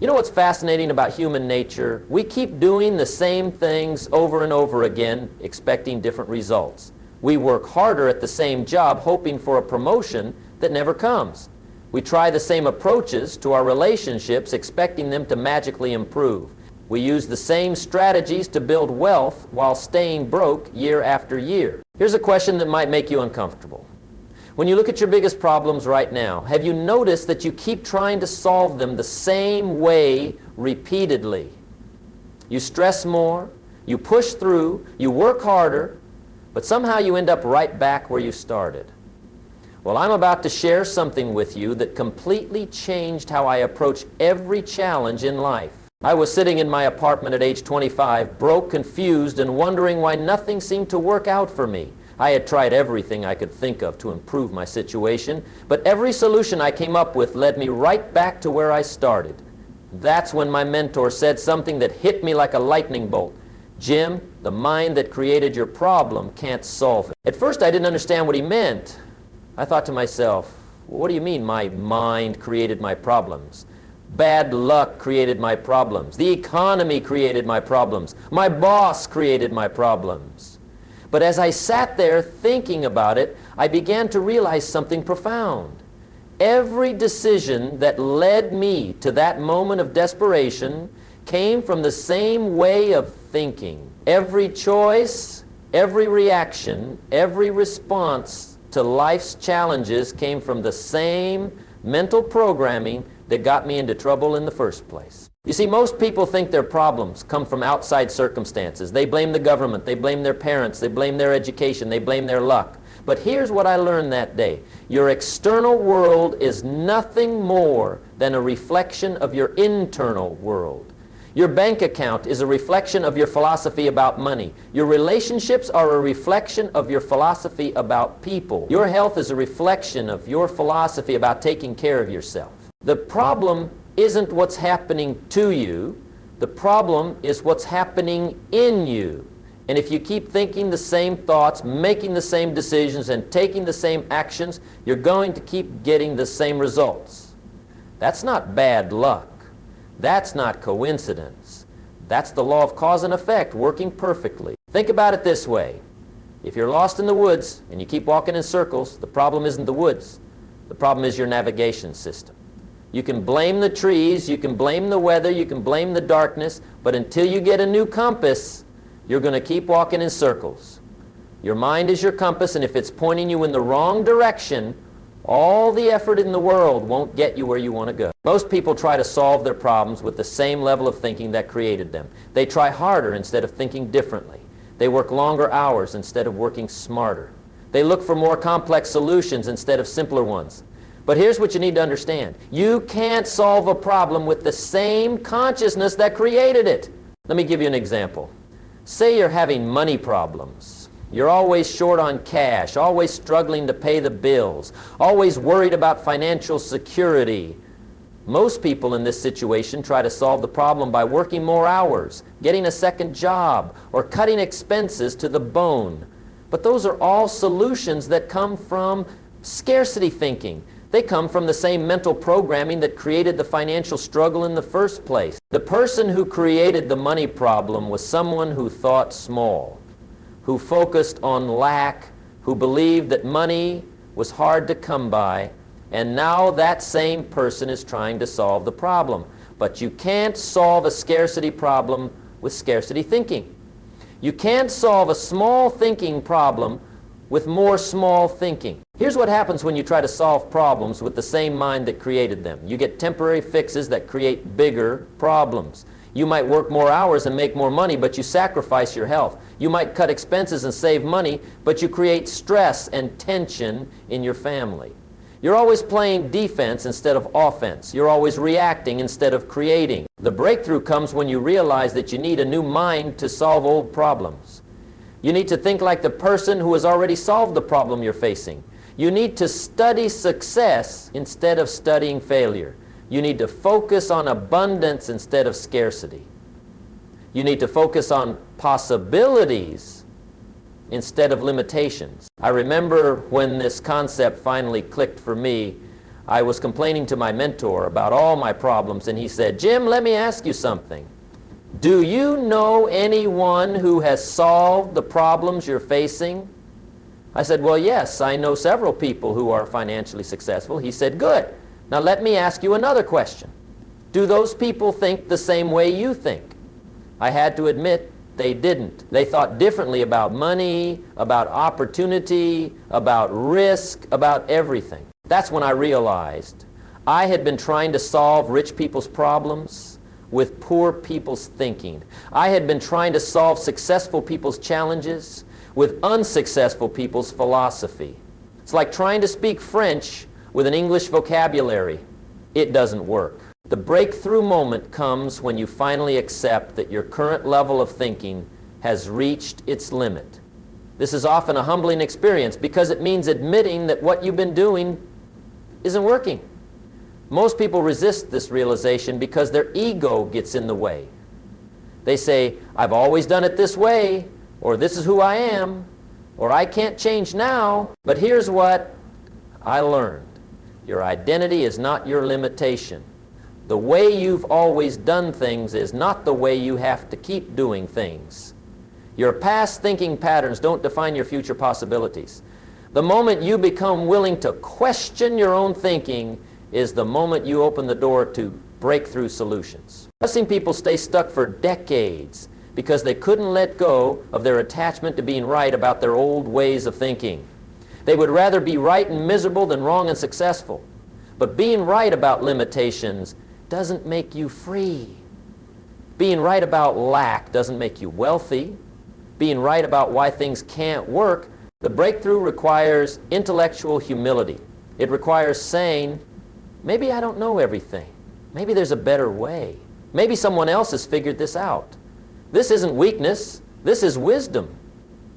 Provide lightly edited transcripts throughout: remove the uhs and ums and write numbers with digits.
You know what's fascinating about human nature? We keep doing the same things over and over again, expecting different results. We work harder at the same job, hoping for a promotion that never comes. We try the same approaches to our relationships, expecting them to magically improve. We use the same strategies to build wealth while staying broke year after year. Here's a question that might make you uncomfortable. When you look at your biggest problems right now, have you noticed that you keep trying to solve them the same way repeatedly? You stress more, you push through, you work harder, but somehow you end up right back where you started. Well, I'm about to share something with you that completely changed how I approach every challenge in life. I was sitting in my apartment at age 25, broke, confused, and wondering why nothing seemed to work out for me. I had tried everything I could think of to improve my situation, but every solution I came up with led me right back to where I started. That's when my mentor said something that hit me like a lightning bolt. Jim, the mind that created your problem can't solve it. At first I didn't understand what he meant. I thought to myself, what do you mean my mind created my problems? Bad luck created my problems. The economy created my problems. My boss created my problems. But as I sat there thinking about it, I began to realize something profound. Every decision that led me to that moment of desperation came from the same way of thinking. Every choice, every reaction, every response to life's challenges came from the same mental programming that got me into trouble in the first place. You see, most people think their problems come from outside circumstances. They blame the government, they blame their parents, they blame their education, they blame their luck. But here's what I learned that day. Your external world is nothing more than a reflection of your internal world. Your bank account is a reflection of your philosophy about money. Your relationships are a reflection of your philosophy about people. Your health is a reflection of your philosophy about taking care of yourself. The problem isn't what's happening to you. The problem is what's happening in you. And if you keep thinking the same thoughts, making the same decisions, and taking the same actions, you're going to keep getting the same results. That's not bad luck. That's not coincidence. That's the law of cause and effect working perfectly. Think about it this way. If you're lost in the woods and you keep walking in circles, the problem isn't the woods. The problem is your navigation system. You can blame the trees, you can blame the weather, you can blame the darkness, but until you get a new compass, you're going to keep walking in circles. Your mind is your compass, and if it's pointing you in the wrong direction, all the effort in the world won't get you where you want to go. Most people try to solve their problems with the same level of thinking that created them. They try harder instead of thinking differently. They work longer hours instead of working smarter. They look for more complex solutions instead of simpler ones. But here's what you need to understand. You can't solve a problem with the same consciousness that created it. Let me give you an example. Say you're having money problems. You're always short on cash, always struggling to pay the bills, always worried about financial security. Most people in this situation try to solve the problem by working more hours, getting a second job, or cutting expenses to the bone. But those are all solutions that come from scarcity thinking. They come from the same mental programming that created the financial struggle in the first place. The person who created the money problem was someone who thought small, who focused on lack, who believed that money was hard to come by, and now that same person is trying to solve the problem. But you can't solve a scarcity problem with scarcity thinking. You can't solve a small thinking problem with more small thinking. Here's what happens when you try to solve problems with the same mind that created them. You get temporary fixes that create bigger problems. You might work more hours and make more money, but you sacrifice your health. You might cut expenses and save money, but you create stress and tension in your family. You're always playing defense instead of offense. You're always reacting instead of creating. The breakthrough comes when you realize that you need a new mind to solve old problems. You need to think like the person who has already solved the problem you're facing. You need to study success instead of studying failure. You need to focus on abundance instead of scarcity. You need to focus on possibilities instead of limitations. I remember when this concept finally clicked for me, I was complaining to my mentor about all my problems, and he said, "Jim, let me ask you something. Do you know anyone who has solved the problems you're facing?" I said, "Well, yes, I know several people who are financially successful." He said, "Good. Now let me ask you another question. Do those people think the same way you think?" I had to admit they didn't. They thought differently about money, about opportunity, about risk, about everything. That's when I realized I had been trying to solve rich people's problems with poor people's thinking. I had been trying to solve successful people's challenges with unsuccessful people's philosophy. It's like trying to speak French with an English vocabulary. It doesn't work. The breakthrough moment comes when you finally accept that your current level of thinking has reached its limit. This is often a humbling experience because it means admitting that what you've been doing isn't working. Most people resist this realization because their ego gets in the way. They say, "I've always done it this way," or "This is who I am," or "I can't change now." But here's what I learned. Your identity is not your limitation. The way you've always done things is not the way you have to keep doing things. Your past thinking patterns don't define your future possibilities. The moment you become willing to question your own thinking is the moment you open the door to breakthrough solutions. I've seen people stay stuck for decades because they couldn't let go of their attachment to being right about their old ways of thinking. They would rather be right and miserable than wrong and successful. But being right about limitations doesn't make you free. Being right about lack doesn't make you wealthy. Being right about why things can't work. The breakthrough requires intellectual humility. It requires saying, maybe I don't know everything. Maybe there's a better way. Maybe someone else has figured this out. This isn't weakness. This is wisdom.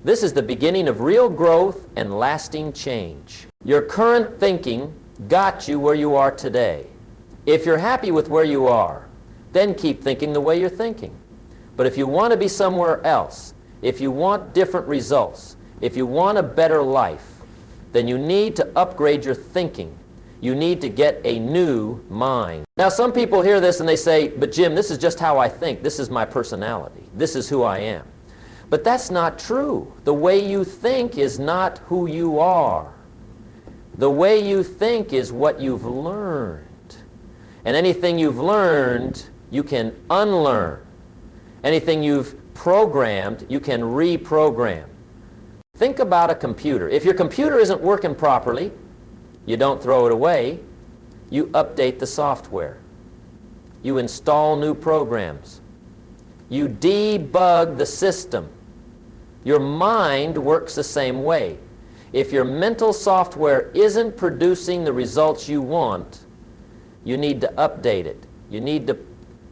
This is the beginning of real growth and lasting change. Your current thinking got you where you are today. If you're happy with where you are, then keep thinking the way you're thinking. But if you want to be somewhere else, if you want different results, if you want a better life, then you need to upgrade your thinking. You need to get a new mind. Now, some people hear this and they say, "But Jim, this is just how I think. This is my personality. This is who I am." But that's not true. The way you think is not who you are. The way you think is what you've learned. And anything you've learned, you can unlearn. Anything you've programmed, you can reprogram. Think about a computer. If your computer isn't working properly, you don't throw it away. You update the software. You install new programs. You debug the system. Your mind works the same way. If your mental software isn't producing the results you want, you need to update it. You need to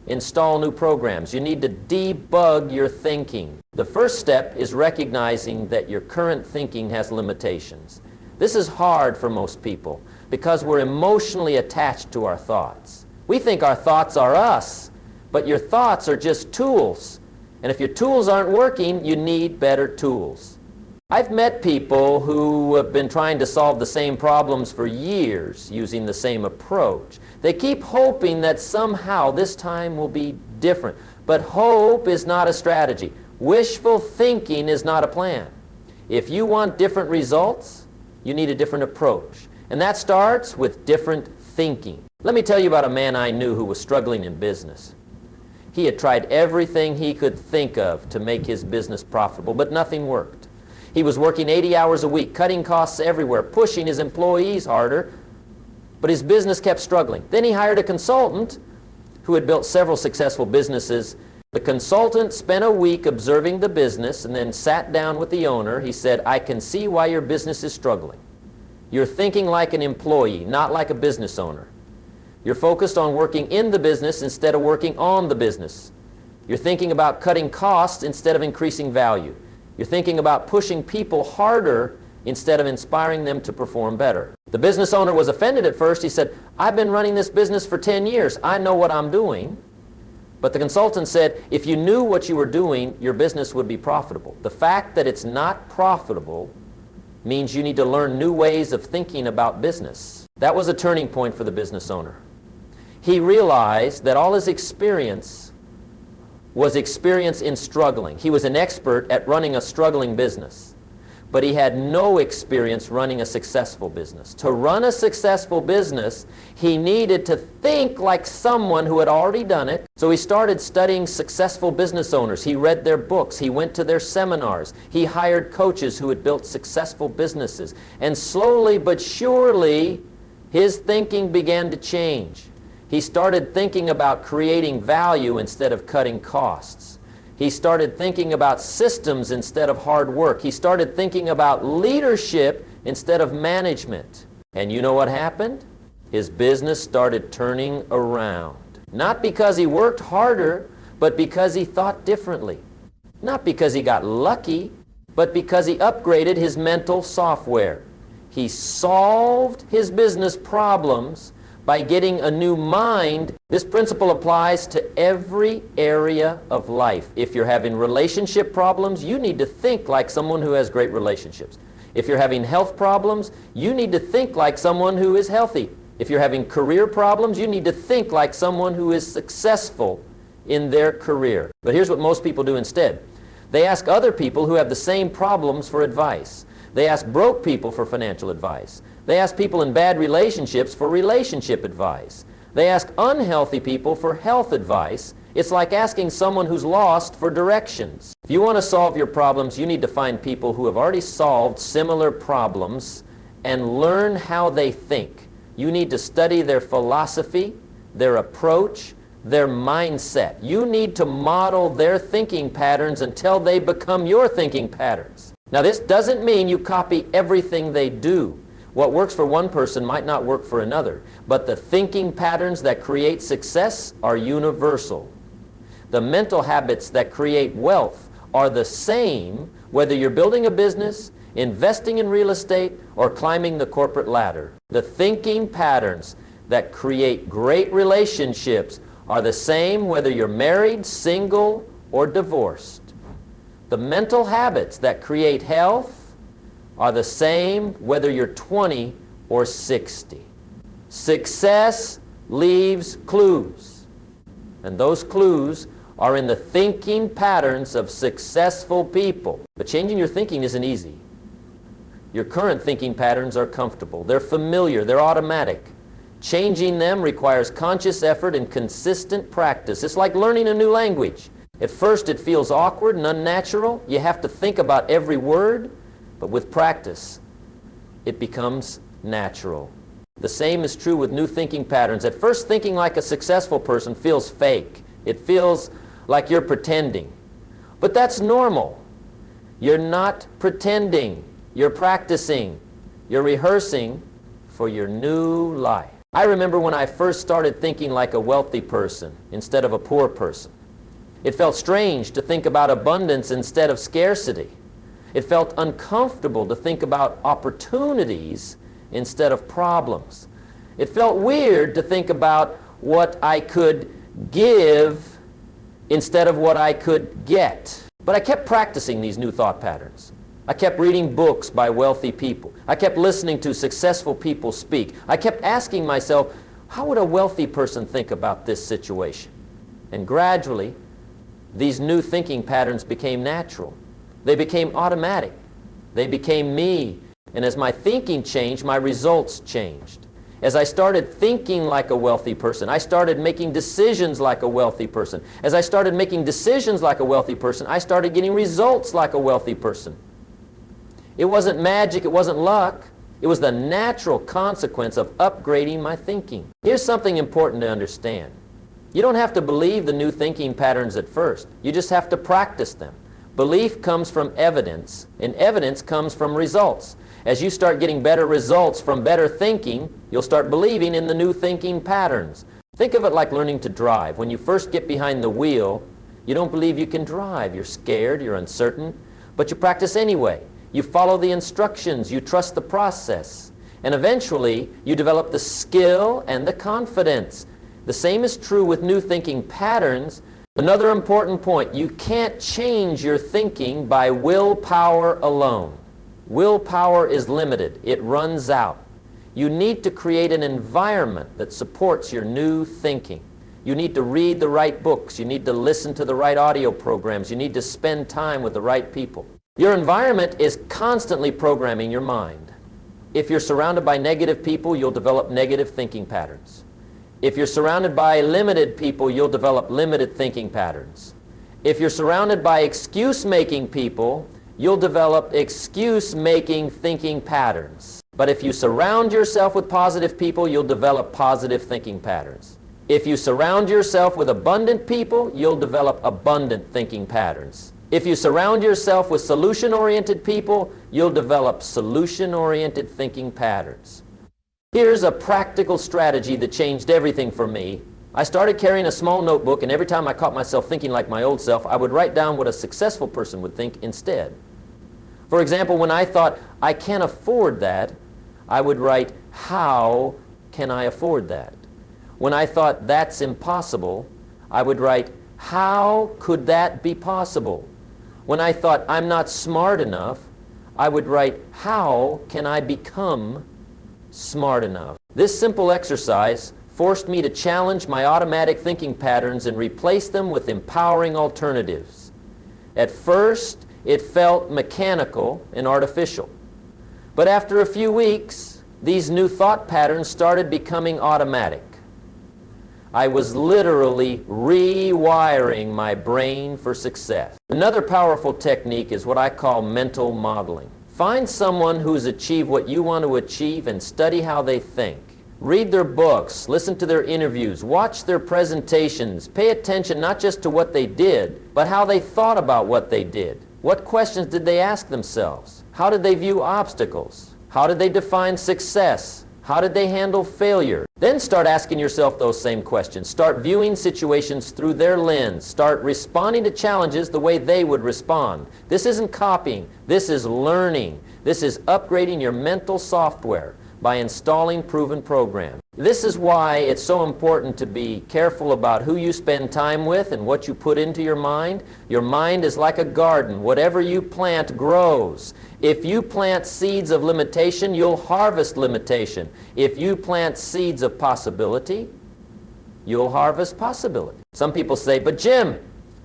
install new programs. You need to debug your thinking. The first step is recognizing that your current thinking has limitations. This is hard for most people because we're emotionally attached to our thoughts. We think our thoughts are us, but your thoughts are just tools. And if your tools aren't working, you need better tools. I've met people who have been trying to solve the same problems for years using the same approach. They keep hoping that somehow this time will be different. But hope is not a strategy. Wishful thinking is not a plan. If you want different results, you need a different approach. And that starts with different thinking. Let me tell you about a man I knew who was struggling in business. He had tried everything he could think of to make his business profitable, but nothing worked. He was working 80 hours a week, cutting costs everywhere, pushing his employees harder, but his business kept struggling. Then he hired a consultant who had built several successful businesses. The consultant spent a week observing the business and then sat down with the owner. He said, "I can see why your business is struggling. You're thinking like an employee, not like a business owner. You're focused on working in the business instead of working on the business. You're thinking about cutting costs instead of increasing value. You're thinking about pushing people harder instead of inspiring them to perform better." The business owner was offended at first. He said, "I've been running this business for 10 years. I know what I'm doing." But the consultant said, "If you knew what you were doing, your business would be profitable. The fact that it's not profitable means you need to learn new ways of thinking about business." That was a turning point for the business owner. He realized that all his experience was experience in struggling. He was an expert at running a struggling business, but he had no experience running a successful business. To run a successful business, he needed to think like someone who had already done it. So he started studying successful business owners. He read their books. He went to their seminars. He hired coaches who had built successful businesses. And slowly but surely, his thinking began to change. He started thinking about creating value instead of cutting costs. He started thinking about systems instead of hard work. He started thinking about leadership instead of management. And you know what happened? His business started turning around. Not because he worked harder, but because he thought differently. Not because he got lucky, but because he upgraded his mental software. He solved his business problems by getting a new mind. This principle applies to every area of life. If you're having relationship problems, you need to think like someone who has great relationships. If you're having health problems, you need to think like someone who is healthy. If you're having career problems, you need to think like someone who is successful in their career. But here's what most people do instead. They ask other people who have the same problems for advice. They ask broke people for financial advice. They ask people in bad relationships for relationship advice. They ask unhealthy people for health advice. It's like asking someone who's lost for directions. If you want to solve your problems, you need to find people who have already solved similar problems and learn how they think. You need to study their philosophy, their approach, their mindset. You need to model their thinking patterns until they become your thinking patterns. Now, this doesn't mean you copy everything they do. What works for one person might not work for another, but the thinking patterns that create success are universal. The mental habits that create wealth are the same whether you're building a business, investing in real estate, or climbing the corporate ladder. The thinking patterns that create great relationships are the same whether you're married, single, or divorced. The mental habits that create health are the same whether you're 20 or 60. Success leaves clues, and those clues are in the thinking patterns of successful people. But changing your thinking isn't easy. Your current thinking patterns are comfortable. They're familiar. They're automatic. Changing them requires conscious effort and consistent practice. It's like learning a new language. At first it feels awkward and unnatural. You have to think about every word. But with practice, it becomes natural. The same is true with new thinking patterns. At first, thinking like a successful person feels fake. It feels like you're pretending. But that's normal. You're not pretending. You're practicing. You're rehearsing for your new life. I remember when I first started thinking like a wealthy person instead of a poor person. It felt strange to think about abundance instead of scarcity. It felt uncomfortable to think about opportunities instead of problems. It felt weird to think about what I could give instead of what I could get. But I kept practicing these new thought patterns. I kept reading books by wealthy people. I kept listening to successful people speak. I kept asking myself, how would a wealthy person think about this situation? And gradually, these new thinking patterns became natural. They became automatic. They became me. And as my thinking changed, my results changed. As I started thinking like a wealthy person, I started making decisions like a wealthy person. As I started making decisions like a wealthy person, I started getting results like a wealthy person. It wasn't magic, it wasn't luck. It was the natural consequence of upgrading my thinking. Here's something important to understand. You don't have to believe the new thinking patterns at first. You just have to practice them. Belief comes from evidence, and evidence comes from results. As you start getting better results from better thinking, you'll start believing in the new thinking patterns. Think of it like learning to drive. When you first get behind the wheel, you don't believe you can drive. You're scared, you're uncertain, but you practice anyway. You follow the instructions, you trust the process, and eventually you develop the skill and the confidence. The same is true with new thinking patterns. Another important point, you can't change your thinking by willpower alone. Willpower is limited. It runs out. You need to create an environment that supports your new thinking. You need to read the right books. You need to listen to the right audio programs. You need to spend time with the right people. Your environment is constantly programming your mind. If you're surrounded by negative people, you'll develop negative thinking patterns. If you're surrounded by limited people, you'll develop limited thinking patterns. If you're surrounded by excuse-making people, you'll develop excuse-making thinking patterns. But if you surround yourself with positive people, you'll develop positive thinking patterns. If you surround yourself with abundant people, you'll develop abundant thinking patterns. If you surround yourself with solution-oriented people, you'll develop solution-oriented thinking patterns. Here's a practical strategy that changed everything for me. I started carrying a small notebook, and every time I caught myself thinking like my old self, I would write down what a successful person would think instead. For example, when I thought, I can't afford that, I would write, how can I afford that? When I thought, that's impossible, I would write, how could that be possible? When I thought, I'm not smart enough, I would write, how can I become smart enough? This simple exercise forced me to challenge my automatic thinking patterns and replace them with empowering alternatives. At first, it felt mechanical and artificial. But after a few weeks, these new thought patterns started becoming automatic. I was literally rewiring my brain for success. Another powerful technique is what I call mental modeling. Find someone who's achieved what you want to achieve and study how they think. Read their books, listen to their interviews, watch their presentations, pay attention not just to what they did, but how they thought about what they did. What questions did they ask themselves? How did they view obstacles? How did they define success? How did they handle failure? Then start asking yourself those same questions. Start viewing situations through their lens. Start responding to challenges the way they would respond. This isn't copying. This is learning. This is upgrading your mental software by installing proven programs. This is why it's so important to be careful about who you spend time with and what you put into your mind. Your mind is like a garden. Whatever you plant grows. If you plant seeds of limitation, you'll harvest limitation. If you plant seeds of possibility, you'll harvest possibility. Some people say, but Jim,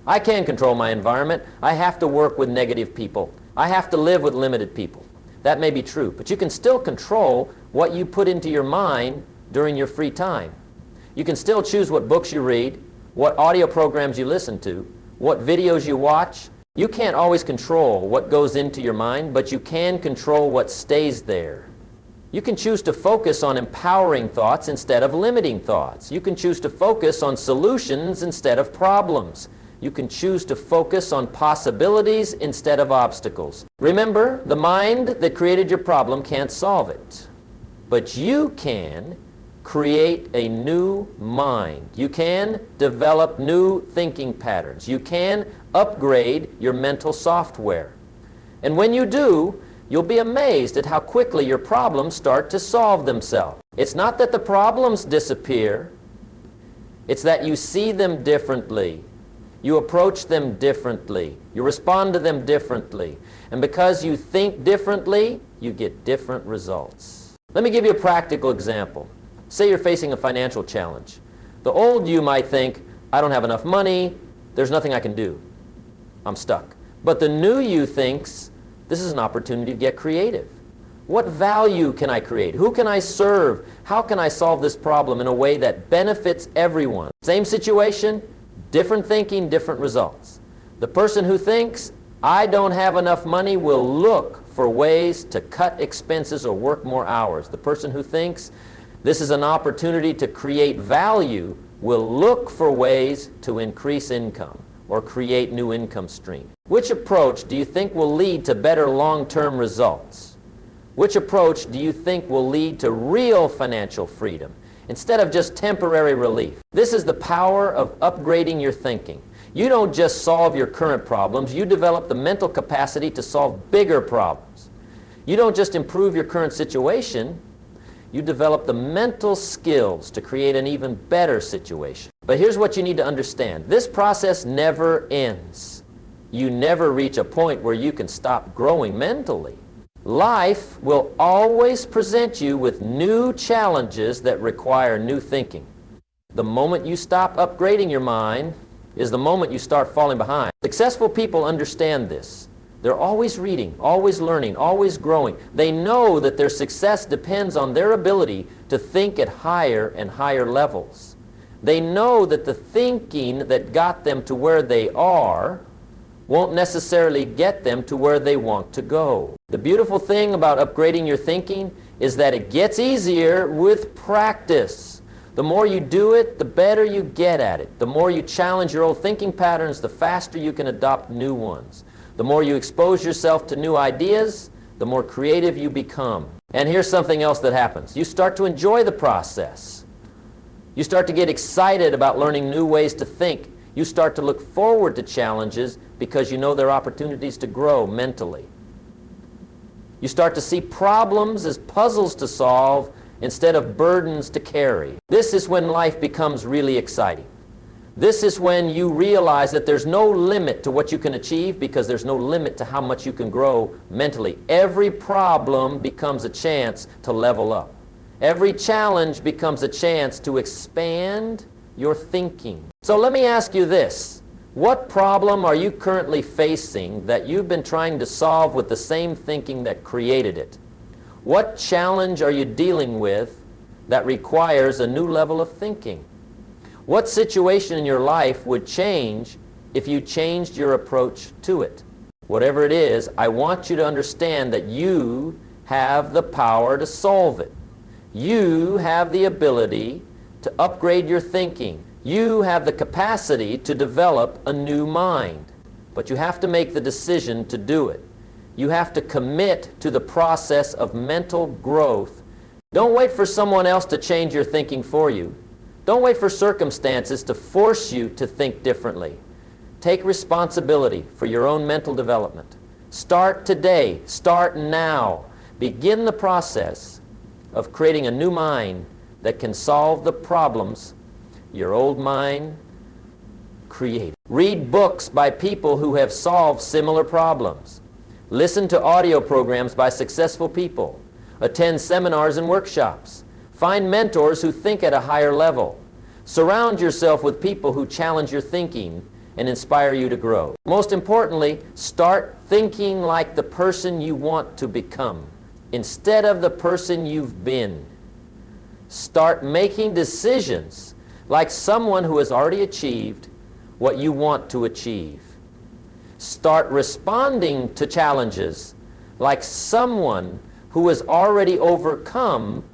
I can't control my environment. I have to work with negative people. I have to live with limited people. That may be true, but you can still control what you put into your mind during your free time. You can still choose what books you read, what audio programs you listen to, what videos you watch. You can't always control what goes into your mind, but you can control what stays there. You can choose to focus on empowering thoughts instead of limiting thoughts. You can choose to focus on solutions instead of problems. You can choose to focus on possibilities instead of obstacles. Remember, the mind that created your problem can't solve it. But you can create a new mind. You can develop new thinking patterns. You can upgrade your mental software. And when you do, you'll be amazed at how quickly your problems start to solve themselves. It's not that the problems disappear. It's that you see them differently. You approach them differently. You respond to them differently. And because you think differently, you get different results. Let me give you a practical example. Say you're facing a financial challenge. The old you might think, I don't have enough money, there's nothing I can do. I'm stuck. But the new you thinks, this is an opportunity to get creative. What value can I create? Who can I serve? How can I solve this problem in a way that benefits everyone? Same situation, different thinking, different results. The person who thinks, I don't have enough money will look for ways to cut expenses or work more hours. The person who thinks, this is an opportunity to create value will look for ways to increase income or create new income streams. Which approach do you think will lead to better long-term results? Which approach do you think will lead to real financial freedom instead of just temporary relief? This is the power of upgrading your thinking. You don't just solve your current problems, you develop the mental capacity to solve bigger problems. You don't just improve your current situation, you develop the mental skills to create an even better situation. But here's what you need to understand. This process never ends. You never reach a point where you can stop growing mentally. Life will always present you with new challenges that require new thinking. The moment you stop upgrading your mind is the moment you start falling behind. Successful people understand this. They're always reading, always learning, always growing. They know that their success depends on their ability to think at higher and higher levels. They know that the thinking that got them to where they are won't necessarily get them to where they want to go. The beautiful thing about upgrading your thinking is that it gets easier with practice. The more you do it, the better you get at it. The more you challenge your old thinking patterns, the faster you can adopt new ones. The more you expose yourself to new ideas, the more creative you become. And here's something else that happens. You start to enjoy the process. You start to get excited about learning new ways to think. You start to look forward to challenges because you know there are opportunities to grow mentally. You start to see problems as puzzles to solve instead of burdens to carry. This is when life becomes really exciting. This is when you realize that there's no limit to what you can achieve because there's no limit to how much you can grow mentally. Every problem becomes a chance to level up. Every challenge becomes a chance to expand your thinking. So let me ask you this. What problem are you currently facing that you've been trying to solve with the same thinking that created it? What challenge are you dealing with that requires a new level of thinking? What situation in your life would change if you changed your approach to it? Whatever it is, I want you to understand that you have the power to solve it. You have the ability to upgrade your thinking. You have the capacity to develop a new mind. But you have to make the decision to do it. You have to commit to the process of mental growth. Don't wait for someone else to change your thinking for you. Don't wait for circumstances to force you to think differently. Take responsibility for your own mental development. Start today. Start now. Begin the process of creating a new mind that can solve the problems your old mind created. Read books by people who have solved similar problems. Listen to audio programs by successful people. Attend seminars and workshops. Find mentors who think at a higher level. Surround yourself with people who challenge your thinking and inspire you to grow. Most importantly, start thinking like the person you want to become instead of the person you've been. Start making decisions like someone who has already achieved what you want to achieve. Start responding to challenges like someone who has already overcome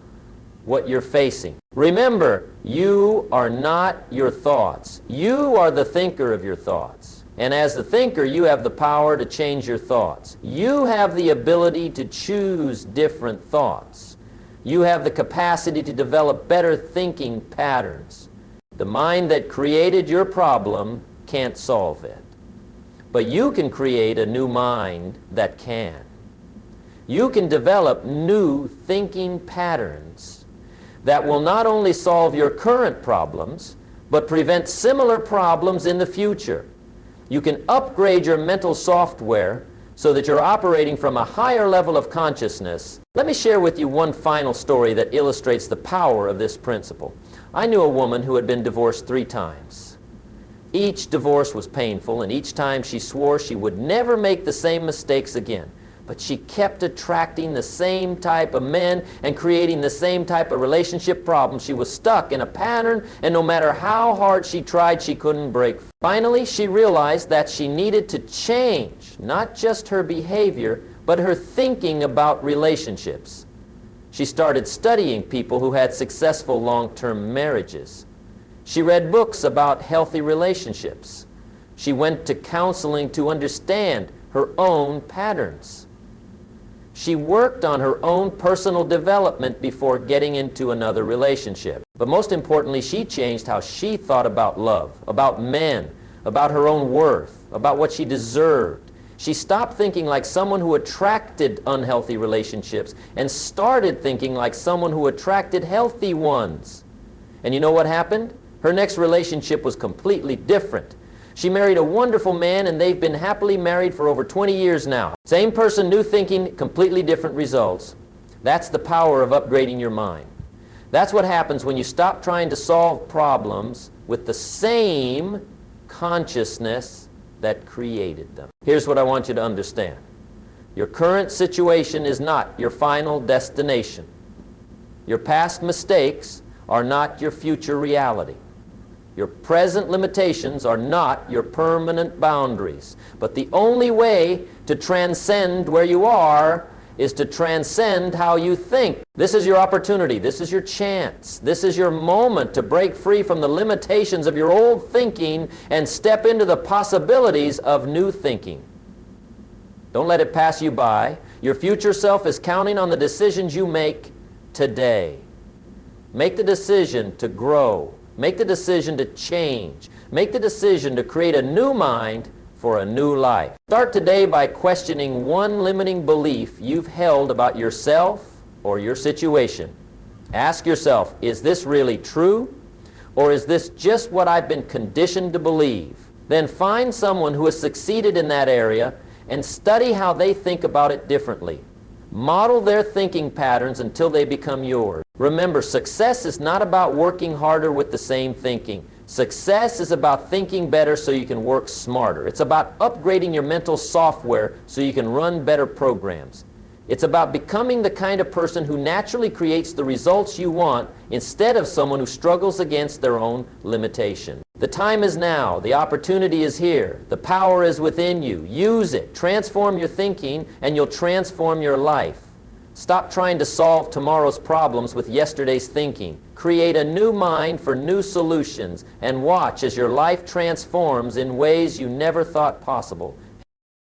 what you're facing. Remember, you are not your thoughts. You are the thinker of your thoughts. And as the thinker, you have the power to change your thoughts. You have the ability to choose different thoughts. You have the capacity to develop better thinking patterns. The mind that created your problem can't solve it. But you can create a new mind that can. You can develop new thinking patterns that will not only solve your current problems, but prevent similar problems in the future. You can upgrade your mental software so that you're operating from a higher level of consciousness. Let me share with you one final story that illustrates the power of this principle. I knew a woman who had been divorced 3 times. Each divorce was painful, and each time she swore she would never make the same mistakes again. But she kept attracting the same type of men and creating the same type of relationship problems. She was stuck in a pattern, and no matter how hard she tried, she couldn't break. Finally, she realized that she needed to change not just her behavior, but her thinking about relationships. She started studying people who had successful long-term marriages. She read books about healthy relationships. She went to counseling to understand her own patterns. She worked on her own personal development before getting into another relationship. But most importantly, she changed how she thought about love, about men, about her own worth, about what she deserved. She stopped thinking like someone who attracted unhealthy relationships and started thinking like someone who attracted healthy ones. And you know what happened? Her next relationship was completely different. She married a wonderful man and they've been happily married for over 20 years now. Same person, new thinking, completely different results. That's the power of upgrading your mind. That's what happens when you stop trying to solve problems with the same consciousness that created them. Here's what I want you to understand. Your current situation is not your final destination. Your past mistakes are not your future reality. Your present limitations are not your permanent boundaries. But the only way to transcend where you are is to transcend how you think. This is your opportunity. This is your chance. This is your moment to break free from the limitations of your old thinking and step into the possibilities of new thinking. Don't let it pass you by. Your future self is counting on the decisions you make today. Make the decision to grow. Make the decision to change. Make the decision to create a new mind for a new life. Start today by questioning one limiting belief you've held about yourself or your situation. Ask yourself, is this really true? Or is this just what I've been conditioned to believe? Then find someone who has succeeded in that area and study how they think about it differently. Model their thinking patterns until they become yours. Remember, success is not about working harder with the same thinking. Success is about thinking better so you can work smarter. It's about upgrading your mental software so you can run better programs. It's about becoming the kind of person who naturally creates the results you want instead of someone who struggles against their own limitation. The time is now. The opportunity is here. The power is within you. Use it. Transform your thinking and you'll transform your life. Stop trying to solve tomorrow's problems with yesterday's thinking. Create a new mind for new solutions and watch as your life transforms in ways you never thought possible.